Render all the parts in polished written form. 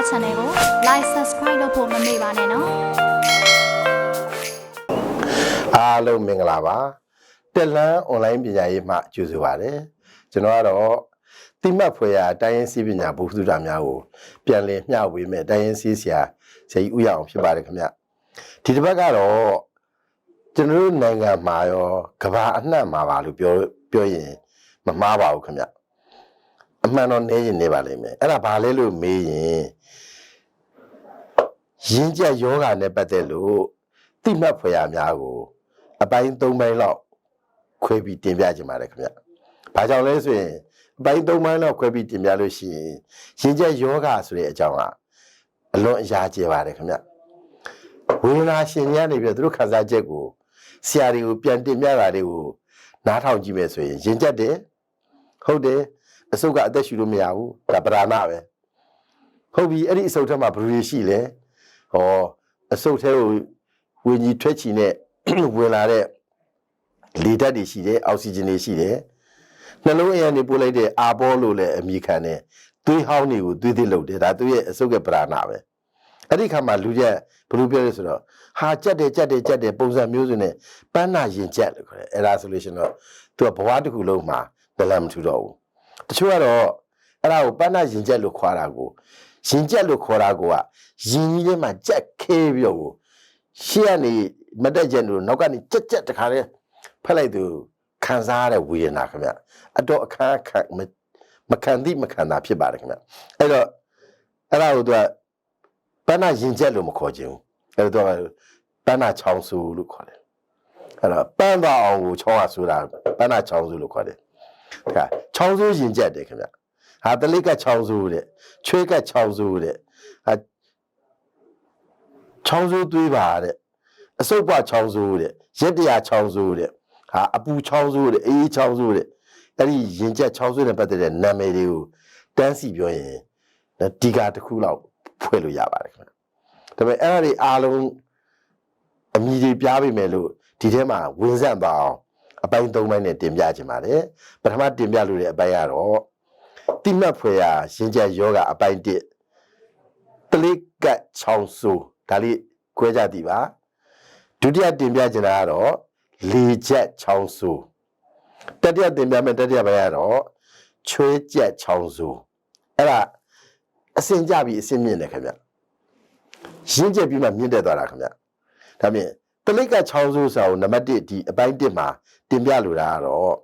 channel ကို like subscribe လုပ်ဖို့မမေ့ပါနဲ့နော်အားလုံးမင်္ဂလာပါတက်လန်း online ပညာရေးမှကြိုဆိုပါရစေကျွန်တော်ကတော့တိမှတ်ဖွယ်ရာတိုင်းရင်းစည်းပညာဘုဟုတုတများကိုပြန်လည်မျှဝေမဲ့တိုင်းရင်းစည်းဆရာဆရာကြီးဦးရအောင်ဖြစ်ပါတယ်ခင်ဗျဒီတစ်ပတ်ကတော့ကျွန်တော်တို့နိုင်ငံမှာရောကမ္ဘာအနှံ့မှာပါလို့ပြောရင်မမှားပါဘူးခင်ဗျအမှန်တော့နေရင်နေပါလိမ့်မယ်အဲ့ဒါဘာလဲလို့မေးရင်ရင်းချက်ယောဂနဲ့ပတ်သက်လို့တိမှတ်ဖွယ်ရာများကိုအပိုင်း၃ပိုင်းလောက်ခွဲပြီးတင်ပြကြပါတယ်ခင်ဗျ။ဘာကြောင့်လဲဆိုရင်အပိုင်း၃ပိုင်းလောက်ခွဲပြီးတင်ပြလို့ရှိရင်ရင်ကျက်ယောဂဆိုတဲ့အကြောင်းကအလွန်အရာကြီးပါတယ်ခင်ဗျ။ဝေဒနာရှင်များနေပြီးသူတို့ခံစားချက်ကိုဆရာတွေကိုပြန်တင်ပြတာတွေကိုနားထောင်ကြည့်မယ်ဆိုရင်ရင်ကျက်တယ်ဟုတ်တယ်အဆုတ်ကအသက်ရှူလို့မရဘူးဒါပဓာနာပဲဟုတ်ပြီအဲ့ဒီအဆုတ်ထဲမှာဘယ်လိုရှိလဲဟောအဆုတ်ထဲကိုဝေကြီးထွက်ချီနဲ့ဝင်လာတဲ့လေဓာတ်တွေရှိတယ်အောက်ဆီဂျင်တွေရှိတယ်နှလုံးအရန်တွေပို့လိုက်တဲ့အာဘောလို့လည်းအမိခံတယ်သွေးဟောင်းတွေကိုသွေးသစ်လုပ်တယ်ဒါသူရဲ့အဆုတ်ကပဓာနာပဲအဲ့ဒီခါမှာလူရက်ဘယ်လိုပြောလဲဆိုတော့ဟာကြက်တယ်ပုံစံမျိုးစုံနဲ့ပန်းနာရင်ကြက်လို့ခေါ်တယ်အဲ့ဒါဆိုလို့ရှိရင်တော့သူကဘဝတစ်ခုလုံးမှာဘယ်လမ်းမထူတော့ဘူးတချို့ကတော့အဲ့ဒါကိုပန်းနာရင်ကြက်လို့ခေါ်တာကိုရင်ကြက်လို့ခေါ်တာကိုကရင်ကြီးထဲမှာကြက်ခဲပြီးတော့ရှေ့ကနေမတက်ကျန်လို့နောက်ကနေကြက်တခါလဲဖက်လိုက်သူခံစားရတဲ့ဝေဒနာခင်ဗျအတော့အခါခမခံသည့်မခံတာဖြစ်ပါတယ်ခင်ဗျအဲ့တော့အဲ့ဒါကိုသူကပန်းနာရင်ကျက်လို့မခေါ်ခြင်းဘူးအဲ့တော့ပန်းနာချောင်းစုလို့ခေါ်တယ်အဲ့တော့ပန်းသွားအောင်ကိုချောင်းရဆိုတာပန်းနာချောင်းစုလို့ခေါ်တယ်ဒါချောင်းစုရင်ကျက်တယ်ခင်ဗျဟာတလိကချောင်းစုတဲ့ချွေးကချောင်းစုတဲ့ဟာချောင်းစုသွေးပါတဲ့အစုပ်ပွားချောင်းစုတဲ့ရက်တရာချောင်းစုတဲ့ဟာအပူချောင်းစုတဲ့အေးချောင်းစုတဲ့အဲ့ဒီရင်ကျက်ချောင်းစုနဲ့ပတ်သက်တဲ့နာမည်တွေကိုတန်းစီပြောရင်ဒီကာတစ်ခုလောက်ဖွဲ့လို့ရပါတယ်ခင်ဗျဒါပေမဲ့အဲ့ဒါတွေအားလုံးအမည်တွေပြားပေးမယ်လို့ဒီထဲမှာဝင်ဆက်သွားအောင်အပိုင်း၃ပိုင်းနဲ့တင်ပြခြင်းပါတယ်ပထမတင်ပြလို့တဲ့အပိုင်းကတော့တိမှတ်ဖွယ်ရာရင်ကျက်ယောဂအပိုင်း၁တလိကတ်ချောင်းစုဒါလေးခွဲကြသည်ပါဒုတိယတင်ပြချင်တာကတော့လေချက်ချောင်းစုတတိယတင်ပြမယ်တတိယပိုင်းကတော့ချွေးချက်ချောင်းစုအဲ့ဒါအစင်ကြပြီးအစင်မြင့်တယ်ခင်ဗျရင်းကျက်ပြီးမှမြင့်တက်သွားတာခင်ဗျဒါမြင်တလိကချောင်းစုဆိုတော့နံပါတ်1ဒီအပိုင်း1မှာတင်ပြလိုတာကတော့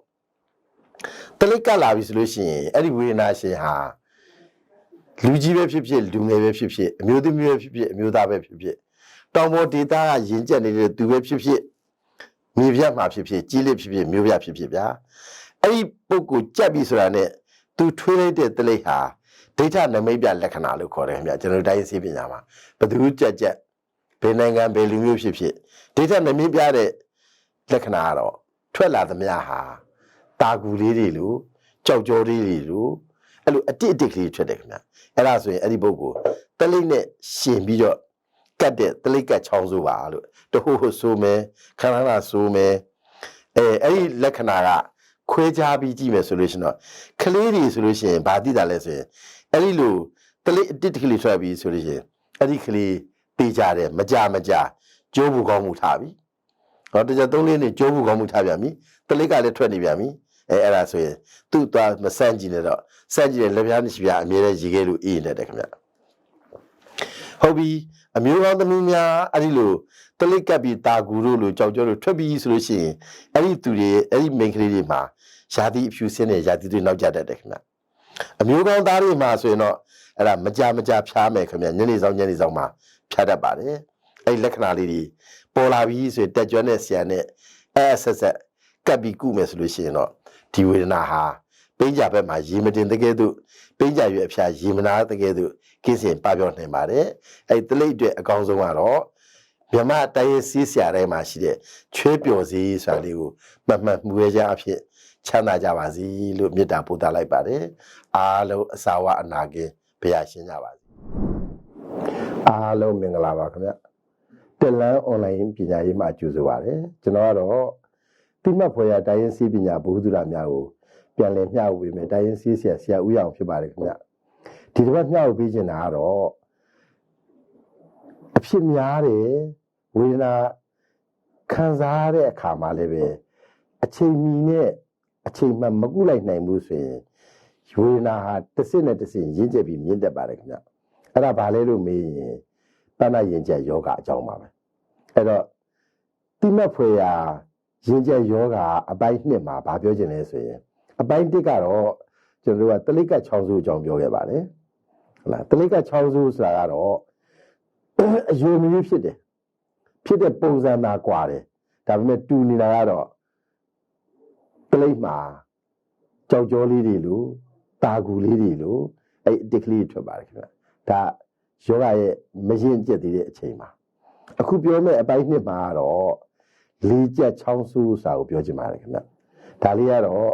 တလိကလာပြီဆိုလို့ရှိရင်အဲ့ဒီဝေဒနာရှင်ဟာလူကြီးပဲဖြစ်ဖြစ်လူငယ်ပဲဖြစ်ဖြစ်အမျိုးသမီးပဲဖြစ်ဖြစ်အမျိုးသားပဲဖြစ်ဖြစ်တောင်ပေါ်ဒေသကရင်ကျက်နေတဲ့သူပဲဖြစ်ဖြစ်မြေပြတ်မှာဖြစ်ဖြစ်ကြီးလေးဖြစ်ဖြစ်မျိုးပြဖြစ်ဖြစ်ဗျာအဲ့ဒီပုဂ္ဂိုလ်ကြက်ပြီဆိုတာနဲ့သူထွေးလိုက်တဲ့တလိဟာဒိဋ္ဌနမိတ်ပြလက္ခဏာလို့ခေါ်တယ်ခင်ဗျကျွန်တော်တိုင်းစေပညာမှာဘသူကြက်ဘယ်နိုင်ငံဘယ်လူမျိုးဖြစ်ဖြစ်ဒိဋ္ဌနမိတ်ပြတဲ့လက္ခဏာကတော့ထွက်လာသမျှဟာတာကူလေးတွေလိုကြောက်ကြောလေးတွေလိုအဲ့လိုအတိတ်ကလေးထွက်တယ်ခင်ဗျအဲ့ဒါဆိုရင်အဲ့ဒီပုဂ္ဂိုလ်တလိနဲ့ရှင်ပြီးတော့ကတ်တဲ့တလိကတ်ချောင်းစုပါလို့တဟိုဟိုဆိုမယ်ခန္ဓာနာဆိုမယ်အဲ့ဒီလက္ခဏာကခွဲခြားပြီးကြည့်မယ်ဆိုလို့ရှိရင်တော့ကလေးတွေဆိုလို့ရှိရင်ဘာသိတာလဲဆိုရင်အဲ့ဒီလိုတလိအတိတ်ကလေးထွက်ပြီးဆိုလို့ရှိရင်အဲ့ဒီကလေးတေးကြတယ်မကြကျိုးဘူးကောင်းမှုထားပြီဟောတကြ3လေးနဲ့ကျိုးဘူးကောင်းမှုထားပြန်ပြီတလိကလည်းထွက်နေပြန်ပြီအဲ့ဒါဆိုရင်သူ့သွားမဆန့်ကြည့်နဲ့တော့ဆန့်ကြည့်တဲ့လက်ပြားမရှိပြအမြဲတမ်းရေခဲလို့အေးနေတယ်ခင်ဗျဟုတ်ပြီအမျိုးကောင်းသမီးများအဲ့ဒီလိုတလိကပ်ပြီးတာကူတို့လိုကြောက်ကြောလို့ထွက်ပြီးဆိုလို့ရှိရင်အဲ့ဒီသူတွေအဲ့ဒီမိန်းကလေးတွေမှာယာတိအဖြူစင်းတဲ့ယာတိတွေနောက်ကျတတ်တယ်ခင်ဗျအမျိုးကောင်းသားတွေမှာဆိုရင်တော့အဲ့ဒါမကြဖြားမယ်ခင်ဗျညနေဆောင်မှာဖြားတတ်ပါတယ်အဲ့ဒီလက္ခဏာလေးတွေပေါ်လာပြီးဆိုရင်တက်ကြွတဲ့ဆရာနဲ့ဆက်ကပ်ပြီးကုမယ်ဆိုလို့ရှိရင်တော့ဒီဝေဒနာဟာပိန်းကြဘက်မှာရေမတင်တကယ်တော့ပိန်းကြရွယ်အဖျားရေမနာတကယ်တော့ကင်းစင်ပပြောနိုင်ပါတယ်အဲ့တလိပ်အတွက်အကောင်းဆုံးကတော့မြမတိုင်းရေးစီးဆရာတိုင်းမှာရှိတဲ့ချွေးပျော်စီဆိုတာလေးကိုမှတ်မှုရကြအဖြစ်ချမ်းသာကြပါစေလို့မေတ္တာပို့သလိုက်ပါတယ်အားလုံးအစာဝအနာကင်းဘုရားရှင်ကြပါစေအားလုံးမင်္ဂလာပါခင်ဗျတက်လန်း online ပညာရေးမှာကြိုဆိုပါရစေကျွန်တော်ကတော့တိမှတ်ဖွယ်ရာတိုင်းရင်းစည်းပညာဘုဟုတုတများကိုပြန်လည်မျှဝေမယ်တိုင်းရင်းစည်းဆရာဦးရအောင်ဖြစ်ပါတယ်ခင်ဗျဒီတစ်ပတ်မျှဝေပေးခြင်းတာကတော့ ဖြစ်များတယ်ဝေဒနာခံစားရတဲ့အခါမှာလည်းပဲအချိန်မီနဲ့အချိန်မှမကုလိုက်နိုင်ဘူးဆိုရင်ဝေဒနာဟာတစ်စင်းနဲ့တစ်စင်းရင့်ကျက်ပြီးမြင့်တက်ပါတယ်ခင်ဗျအဲ့ဒါဘာလဲလို့မေးရင်တဏှာရင်ကျက်ယောဂအကြောင်းပါပဲအဲ့တော့တိမတ်ဖွယ်ရာရင်ကျက်ယောဂအပိုင်း2မှာဘာပြောချင်လဲဆိုရင်အပိုင်း1ကတော့ကျွန်တော်တို့ကတလိကတ်ချောင်းစုအကြောင်းပြောခဲ့ပါတယ်ဟုတ်လားတလိကတ်ချောင်းစုဆိုတာကတော့အယုံမျိုးဖြစ်တယ်ဖြစ်တဲ့ပုံစံသာကွာတယ်ဒါပေမဲ့တူနေတာကတော့တလိပ်မှာကြောက်ကြောလေးတွေလိုတာကူလေးတွေလိုအဲ့အတစ်ကလေးထွက်ပါတယ်ခင်ဗျဒါယောဂရဲ့မရင်ကျက်သေးတဲ့အချိန်မှာအခုပြောမယ့်အပိုင်း2မှာကတော့လေးကျက်ချောင်းဆူစာကိုပြောချင်ပါတယ်ခင်ဗျဒါလေးကတော့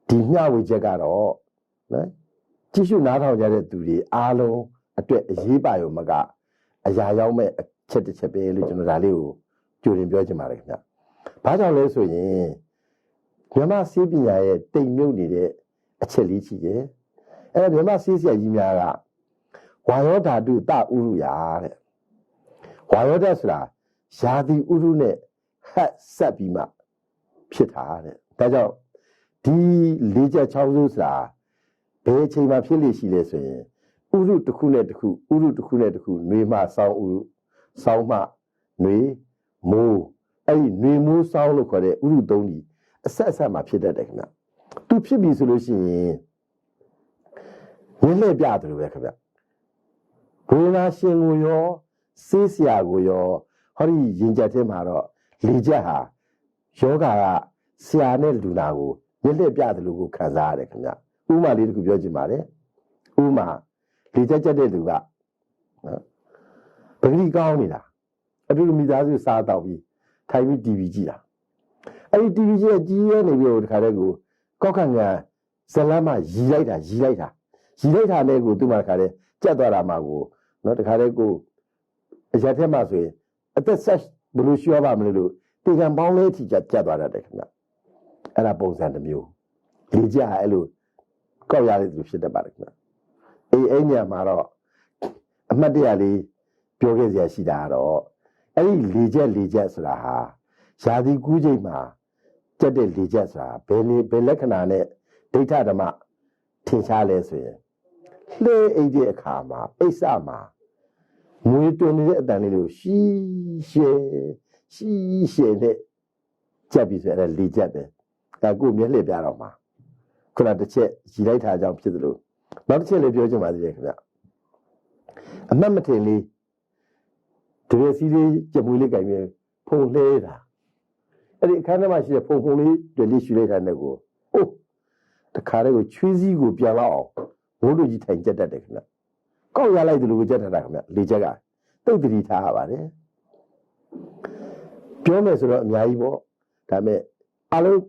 ဒီမျှဝေချက်ကတော့နော်ကြည့်ရှုနားထောင်ကြတဲ့သူတွေအားလုံးအတွက်အရေးပါရုံမကအရာရောက်မဲ့အချက်တစ်ချက်ပဲလို့ကျွန်တော်ဒါလေးကိုကြိုတင်ပြောချင်ပါတယ်ခင်ဗျဘာကြောင့်လဲဆိုရင်မြန်မာစေပညာရဲ့တိမ်မြုပ်နေတဲ့အချက်လေးရှိတယ်အဲ့ဒါမြန်မာစေဆရာကြီးများကဝါယောဓာတုတဥရုယာတဲ့ဝါယောဓာဆိုတာယာတိဥရုနဲ့ဟတ်ဆက်ပြီးမှဖြစ်တာတဲ့ဒါကြောင့်ဒီလေးချက်6စုဆိုတာဘယ်အချိန်မှာဖြစ်လိမ့်ရှိလဲဆိုရင်ဥရုတစ်ခုနဲ့တစ်ခုဥရုတစ်ခုနဲ့တစ်ခုနှွေမှစောင်းဥရုစောင်းမှနှွေမိုးအဲ့ဒီနှွေမိုးစောင်းလို့ခေါ်တဲ့ဥရု3ကြီးအဆက်အဆက်မှာဖြစ်တတ်တယ်ခင်ဗျသူဖြစ်ပြီဆိုလို့ရှိရင်ဝင်းလှည့်ပြတယ်လို့ပဲခင်ဗျဘုရားရှင်ကိုရောစေးဆရာကိုရောဟောဒီရင်ကြက်ထဲမှာတော့လေကြက်ဟာယောဂါကဆရာနဲ့လူနာကိုမြင့်လှည့်ပြတယ်လို့ကိုခံစားရတယ်ခင်ဗျဥမာလေးတစ်ခုပြောချင်ပါတယ်ဥမာလေကြက်ကြက်တဲ့လူကနော်ပဂတိကောင်းနေတာအတူတူမိသားစုစားတော့ပြီးထိုင်ပြီး TV ကြည့်တာအဲ့ဒီ TV ကြီးရဲနေပြီးတော့တခါတည်းကိုကောက်ခန့်ကဇလမ်းမှာရီလိုက်တာနဲ့ကိုသူ့မှာတခါတည်းကြက်သွားတာမှာကိုနော်တခါတည်းကိုအရက်ထဲမှာဆိုရင်အသက်ဆက်ဘလို့ရှိရပါမလဲလို့တေကံပေါင်းလေးထိကြက်သွားတတ်တယ်ခင်ဗျအဲ့ဒါပုံစံတစ်မျိုးလေကြက်ဟာအဲ့လိုကောက်ရတဲ့သူဖြစ်တတ်ပါတယ်ခင်ဗျအဲ့ညမှာတော့အမှတ်တရလေးပြောခဲ့စရာရှိတာကတော့အဲ့ဒီလေကြက်ဆိုတာဟာယာတိကူးချိန်မှာကျက်တဲ့လေကြက်ဆိုတာဘယ်လက္ခဏာနဲ့ဒိဋ္ဌဓမ္မထင်ရှားလဲဆိုရင်လှဲအိတ်တဲ့အခါမှာအိဆမှာငွေတွင်နေတဲ့အတန်လေးကိုရှီရှဲနဲ့ကြက်ပြီးဆိုအဲ့ဒါလေကြက်ပဲဒါကိုမျက်လှည့်ပြတော့မှာခုနတစ်ချက်ရည်လိုက်တာကြောင့်ဖြစ်သလိုနောက်တစ်ချက်လေးပြောချင်ပါသေးတယ်ခင်ဗျအမှတ်မထင်လေးတကယ်စီးလေးကြမွေးလေးကြိုင်ပြီးဖုံလှဲတာအဲ့ဒီအခန်းထဲမှာရှိတဲ့ဖုံလေးတွေလေးရှူလိုက်တာနဲ့ကိုအိုးတခါတည်းကိုချွေးစည်းကိုပြန်လောက်အောင်ဘိုးတို့ကြီးထိုင်ကြက်တတ်တယ်ခင်ဗျကောက်ရလိုက်တယ်လို့ကြက်ထားတာခင်ဗျလေချက်ကတုတ်တိထားရပါတယ်ပြောမယ်ဆိုတော့အများကြီးပေါ့ဒါပေမဲ့အလုံး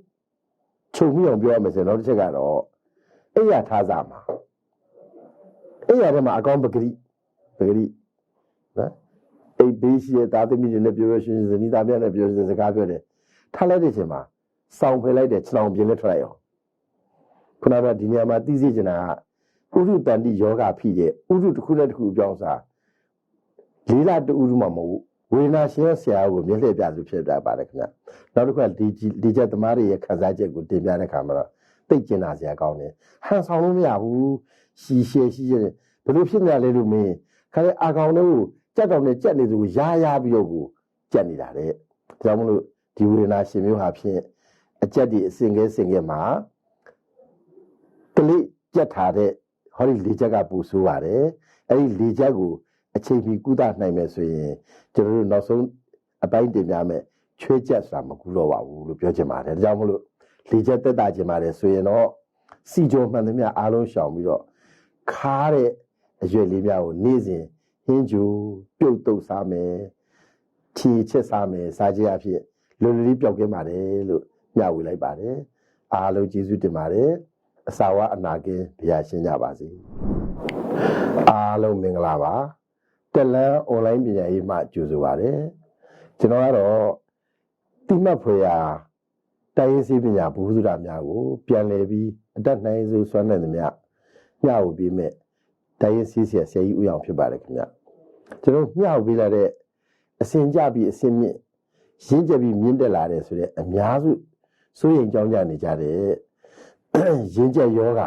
ချုပ်ပြီးအောင်ပြောရမယ်ဆိုတော့နောက်တစ်ချက်ကတော့အိယာထားစားမှာအိယာထဲမှာအကောင်းပဂရိနော်အိဘေးရှိတဲ့သားသမီးတွေနဲ့ပြောရှင်ဇနီးသားများနဲ့ပြောရှင်စကားပြောတယ်ထားလိုက်တဲ့အချိန်မှာစောင်းဖယ်လိုက်တဲ့ခြေထောင်ပြင်းနဲ့ထွက်လိုက်အောင်ခုနကဒီနေရာမှာသိစေချင်တာကဥရုတန်တိယောဂဖိတဲ့ဥရုတစ်ခုနဲ့တစ်ခုပြောင်းစားလေးလာတူဥရုမှမဟုတ်ဝေဒနာရှင်ဆရာကိုမျက်လှည့်ပြသူဖြစ်တာပါတယ်ခင်ဗျနောက်တစ်ခုကဒီချက်သမားတွေရဲ့ခန်းစားချက်ကိုတင်ပြတဲ့အခါမှာတော့သိကျင်တာဆရာကောင်းတယ်ဟန်ဆောင်လို့မရဘူးရှည်ဘယ်လိုဖြစ်နေလဲလို့မင်းခါလေအာကောင်တွေကိုကြက်တော်နဲ့ကြက်နေသူကိုရာပြီးတော့ကိုကြက်နေတာတဲ့ဒါကြောင့်မလို့ဒီဝေဒနာရှင်မျိုးဟာဖြင့်အကြက်ဒီအစင်ကဲမှာကလေးကြက်ထားတဲ့ဟောဒီလေချက်ကပူဆိုးပါတယ်အဲ့ဒီလေချက်ကိုအချိန်ကြီးကုသနိုင်မယ်ဆိုရင်ကျွန်တော်တို့နောက်ဆုံးအပိုင်းတင်ပြမယ်ချွေးချက်ဆိုတာမကူတော့ပါဘူးလို့ပြောချင်ပါတယ်ဒါကြောင့်မလို့လေချက်တက်တာချင်ပါတယ်ဆိုရင်တော့စီကြုံမှန်သမျှအားလုံးရှောင်ပြီးတော့ခါတဲ့အရွယ်လေးများကိုနေ့စဉ်ဟင်းကျူပြုတ်တုပ်စားမယ်ချီချက်စားမယ်စားကြရဖြစ်လွယ်လွယ်လေးပျောက်ကင်းပါတယ်လို့မျှဝေလိုက်ပါတယ်အားလုံးကျေးဇူးတင်ပါတယ်အစာဝအနာကင်းဘုရားရှင်းကြပါစေအားလုံးမင်္ဂလာပါတက်လန်း online ပညာရေးမှကြိုဆိုပါတယ်ကျွန်တော်ကတော့တိမှတ်ဖွယ်ရာတိုင်းရင်းစည်းပညာဘုဟုစုတာများကိုပြန်လည်ပြီးအတက်နိုင်စုစွမ်းနိုင်သမျှမျှဝေပေးမဲ့တိုင်းရင်းစည်းဆရာကြီးဦးအောင်ဖြစ်ပါတယ်ခင်ဗျ ကျွန်တော်မျှဝေလာတဲ့အစင်ကြပြီးအစင်မြင့်ရင်းကျက်ပြီးမြင့်တက်လာတယ်ဆိုတဲ့အများစုစိုးရိမ်ကြောင်းကြနေကြတယ်ရင်းကျက်ယောဂ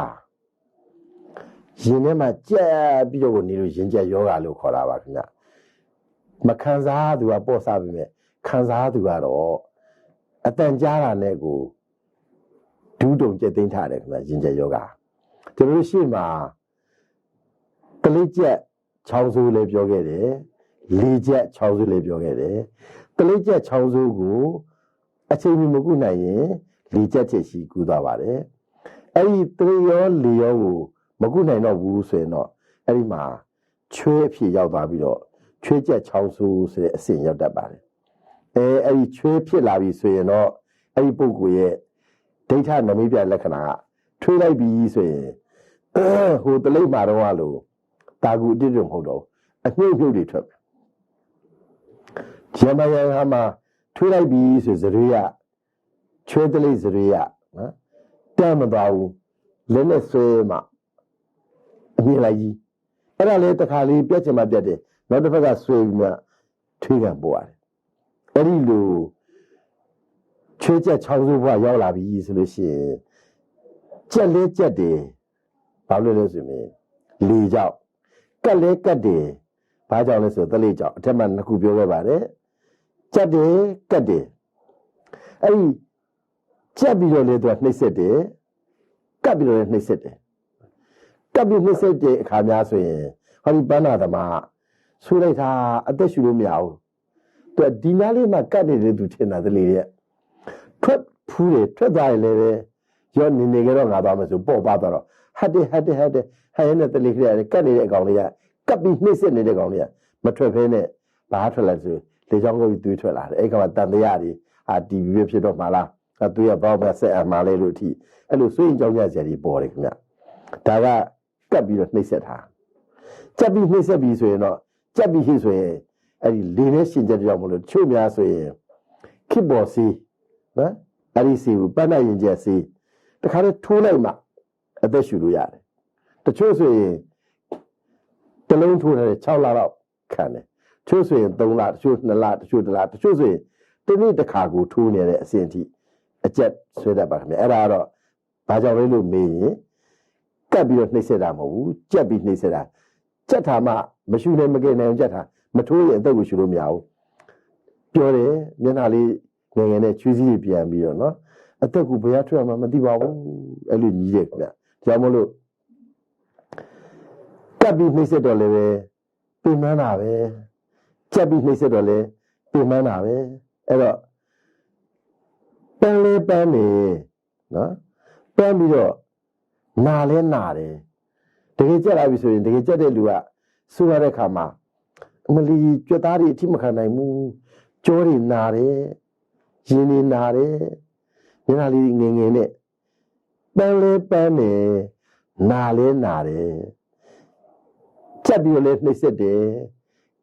ရင်ထဲမှာကြက်ပြီးတော့နေလို့ရင်းကျက်ယောဂလို့ခေါ်တာပါခင်ဗျမခံစားသူကပေါ့စားပြီမဲ့ခံစားသူကတော့အတန်ကြားတာနဲ့ကိုဒူးတုံကျက်သိမ်းထားတယ်ခင်ဗျရင်ကျက်ယောဂကျွန်တော်ရှိမှာကလေးကျက်ချောင်းဆိုးလည်းပြောခဲ့တယ်လေးကျက်ချောင်းဆိုးလည်းပြောခဲ့တယ်ကလေးကျက်ချောင်းဆိုးကိုအချိန်မီမကုနိုင်ရင်လေးကျက်ချက်ရှိကူသွားပါတယ်အဲ့ဒီတရရောလေးရောကိုမကုနိုင်တော့ဘူးဆိုရင်တော့အဲ့ဒီမှာချွေးအဖြစ်ရောက်သွားပြီးတော့ချွေးကျက်ချောင်းဆိုးဆိုတဲ့အဆင့်ရောက်တတ်ပါတယ်အဲ့ဒီချွေးဖြစ်လာပြီဆိုရင်တော့အဲ့ဒီပုဂ္ဂိုလ်ရဲ့ဒိဋ္ဌနမိပြလက္ခဏာကထွေးလိုက်ပြီဆိုရင်ဟိုတလိပ်မှာတော့လို့တာကူအတိတ်မဟုတ်တော့အညှို့ညှို့တွေထွက်မယ်။ဂျမယံဟာမှာထွေးလိုက်ပြီဆိုစရိယချွေးတလိပ်စရိယနော်တမ်းမသွားဘူးလက်နဲ့ဆွဲမှအမြင်လိုက်ကြီးအဲ့ဒါလေးတစ်ခါလေးပြက်ချင်မှပြက်တယ်နောက်တစ်ဖက်ကဆွဲပြီးမှထွေးကန်ပို့ရတယ်။အဲ့ဒီလိုချွေးချက်ချောင်းစိုးဘွားရောက်လာပြီဆိုလို့ရှိရင်ကြက်လေးကြက်တယ်ဘာလို့လဲဆိုရင်လေကြောင့်ကက်လဲကက်တယ်ဘာကြောင့်လဲဆိုတလေးကြောင့်အထက်မှာနှစ်ခုပြောခဲ့ပါတယ်ကြက်တယ်ကက်တယ်အဲ့ဒီကြက်ပြီးတော့လေသူကနှိမ့်ဆက်တယ်ကက်ပြီးတော့နှိမ့်ဆက်တယ်ကက်ပြီးနှိမ့်ဆက်တဲ့အခါများဆိုရင်ဟောဒီပန်းနာသမားဆူလိုက်တာအသက်ရှူလို့မရဘူးသူကဒီနားလေးမှာကက်နေတယ်သူထင်တာတလေးရဲ့ထွက်ဖူးတယ်ထွက်သွားရင်လည်းပဲရောနေကြတော့ငါသွားမယ်ဆိုပေါ့ပါတော့ဟတ်တယ်ဟဲ့နဲ့တလေးခရကတ်နေတဲ့အကောင်လေးကကပ်ပြီးနှိမ့်စစ်နေတဲ့ကောင်လေးကမထွက်ဖဲနဲ့ဘာထွက်လာဆိုလေချောင်းကိုသွေးထွက်လာတယ်အဲ့ကောင်ကတန်တရားတွေတီဗီပဲဖြစ်တော့မှလားသွေးကဘောက်ပဲဆက်အမှားလဲလို့အထိအဲ့လိုစွင့်ကြောင်းကြစရာတွေပေါ်တယ်ခင်ဗျဒါကကပ်ပြီးတော့နှိမ့်ဆက်တာကြက်ပြီးနှိမ့်ဆက်ပြီးဆိုရင်တော့ကြက်ပြီးရှိဆိုရင်အဲ့ဒီလေနဲ့ရှင်ချက်ကြောင့်မလို့ချို့များဆိုရင်ခစ်ပေါ်စီနော်အဲ့ဒီစီကိုပန်းနိုင်ရင်ကျက်စီတခါတော့ထိုးလိုက်မှအသက်ရှူလို့ရတယ်တချို့ဆိုရင်တလုံးထိုးတယ်6လလောက်ခံတယ်တချို့ဆိုရင်3လတချို့2လတချို့1လတချို့ဆိုရင်တစ်နေ့တစ်ခါကိုထိုးနေတဲ့အစဉ်အထိအကျက်ဆွဲတတ်ပါခင်ဗျအဲ့ဒါကတော့ဘာကြောင့်လဲလို့မေးရင်ကပ်ပြီးတော့နှိမ့်ဆက်တာမဟုတ်ဘူးကြက်ပြီးနှိမ့်ဆက်တာကြက်ထာမှမရှူနိုင်မကင်နိုင်ကြက်ထာမထိုးရင်အသက်ကိုရှူလို့မရဘူးပြောတယ်မျက်နှာလေးငယ်ငယ်နဲ့ချွေးစည်းပြန်ပြီးတော့နော်အသက်ကိုဘယ်ရထွက်မှမသိပါဘူးအဲ့လိုညီးတယ်ခင်ဗျကြောင့်မလို့ကပ်ပြီးနှိမ့်ဆက်တော့လည်းပဲပြင်မှန်းတာပဲကြက်ပြီးနှိမ့်ဆက်တော့လည်းပြင်မှန်းတာပဲအဲ့တော့ပန်းလေးပန်းနေနော်ပန်းပြီးတော့နာလဲနာတယ်တကယ်ကြက်လာပြီဆိုရင်တကယ်ကြက်တဲ့လူကစူရတဲ့ခါမှာအမလီကြွက်သားတွေအထိမခံနိုင်ဘူးကြောတွေနာတယ်ရင်တွေနာတယ်မျက်နှာလေးငယ်ငယ်နဲ့ပန်းလေးပန်းနေနာလဲနာတယ်ကြက်ပြီးတော့လည်းနှိမ့်ဆက်တယ်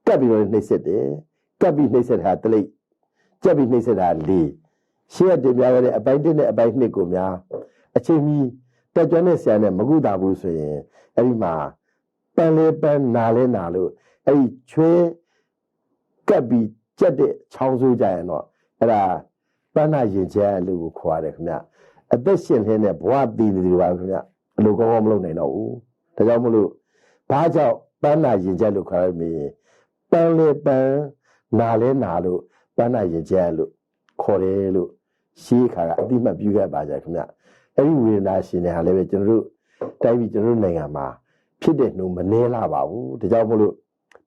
ကပ်ပြီးတော့လည်းနှိမ့်ဆက်တယ်ကပ်ပြီးနှိမ့်ဆက်တာတလိပ်ကြက်ပြီးနှိမ့်ဆက်တာလေးရှေ့ရတင်ပြရတဲ့အပိုင်း1နဲ့အပိုင်း2ကိုများအချိန်ကြီးတက်ကြွတဲ့ဆရာနဲ့မကုတာဘူးဆိုရင်အဲ့ဒီမှာပန်းလေးပန်းနာလဲနာလို့အဲ့ဒီချွဲကပ်ပြီးကြက်တဲ့ချောင်းစိုးကြရင်တော့အဲ့ဒါပန်းနာရင်ကျဲလို့ခေါ်ရတယ်ခင်ဗျအသက်ရှင်နေတဲ့ဘဝတည်နေတယ်ပါခင်ဗျအလိုကောင်းကောင်းမလုပ်နိုင်တော့ဘူးဒါကြောင့်မလို့ဘာကြောင့်ပန်းနာရင်ကျဲလို့ခေါ်ရမလဲပန်းလေးပန်းနာလဲနာလို့ပန်းနာရင်ကျဲလို့ခေါ်တယ်လို့ရှေးခါကအတိမတ်ပြုခဲ့ပါကြခင်ဗျအဲ့ဒီဝေဒနာရှင်တွေဟာလည်းပဲကျွန်တော်တို့တိုင်းပြည်ကျွန်တော်တို့နိုင်ငံမှာဖြစ်တဲ့နှုံမနှဲလာပါဘူးဒါကြောင့်မလို့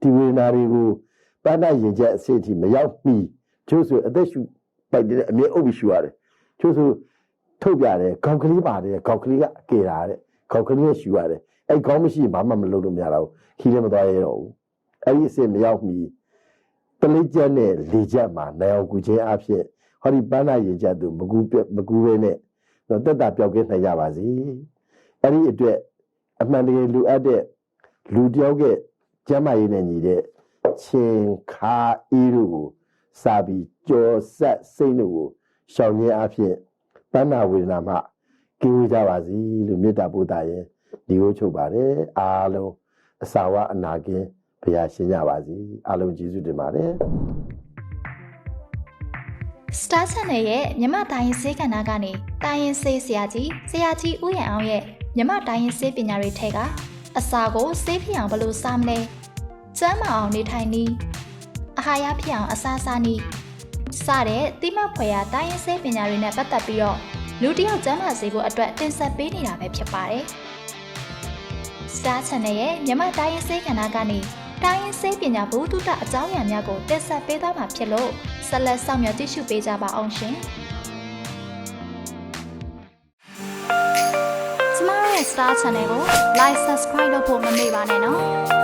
ဒီဝေဒနာတွေကိုပန်းနာရင်ကျဲအစစ်အထိမရောက်မီကျိုးဆိုအသက်ရှူပိုက်တဲ့အမြဲအုပ်ပြီးရှူရတယ်ကျိုးဆိုထုတ်ပြတယ်ခေါင်းကလေးပါတယ်ခေါင်းကလေးကကေတာတဲ့ခေါင်းကလေးရှူရတယ်အဲ့ခေါင်းမရှိဘာမှမလုပ်လို့မရတော့ဘူးခီးလည်းမသွားရတော့ဘူးအဲ့ဒီအစစ်မရောက်မီတလိကျက်နဲ့လေကျက်မှာနိုင်အောင်ကူခြင်းအဖြစ်ဟောဒီပန်းနာရင်ကျက်သူမကူပဲနဲ့တော့တက်တာပြောက်ကင်းနိုင်ကြပါစေအဲ့ဒီအတွက်အမှန်တကယ်လူအပ်တဲ့လူတယောက်ကကျမ်းမာရေးနဲ့ညီတဲ့ချင်းခါအေးတို့ကိုစာပြီးကြောဆက်စိတ်တို့ကိုရှောင်ရင်းအဖြစ်ပန်းနာဝေဒနာမှကင်းဝေးကြပါစေလို့မေတ္တာပို့တာရင်ဒီကိုချုပ်ပါတယ်အားလုံးအစာဝအနာကင်း ဘုရားရှင်းကြပါစေအားလုံးကျေးဇူးတင်ပါတယ် Star Channel ရဲ့မြမတိုင်းရင်ဆေးကဏ္ဍကနေတိုင်းရင်ဆေးဆရာကြီးဦးရန်အောင်ရဲ့မြမတိုင်းရင်ဆေးပညာတွေထဲကအစာကိုဆေးဖြစ်အောင်ဘယ်လိုစားမလဲကျန်းမာအောင်နေထိုင်နည်းအာဟာရဖြစ်အောင်အစားအစာနည်းစတဲ့တိမဖွယ်ရာတိုင်းရင်ဆေးပညာတွေနဲ့ပတ်သက်ပြီးတော့လူတစ်ယောက်ကျန်းမာစေဖို့အတွက်တင်ဆက်ပေးနေတာပဲဖြစ်ပါတယ်။ Star Channel ရဲ့မြမတိုင်းရင်ဆေးကဏ္ဍကနေတိုင်းရင်ဆေးပညာဘုဒ္ဓတအကြောင်းအရာများကိုတင်ဆက်ပေးသွားမှာဖြစ်လို့ဆက်လက်ဆောင်ရွက်ကြည့်ရှုပေးကြပါအောင်ရှင်။ကျမတို့ရဲ့ Star Channel ကို Like Subscribe လုပ်ဖို့မမေ့ပါနဲ့နော်။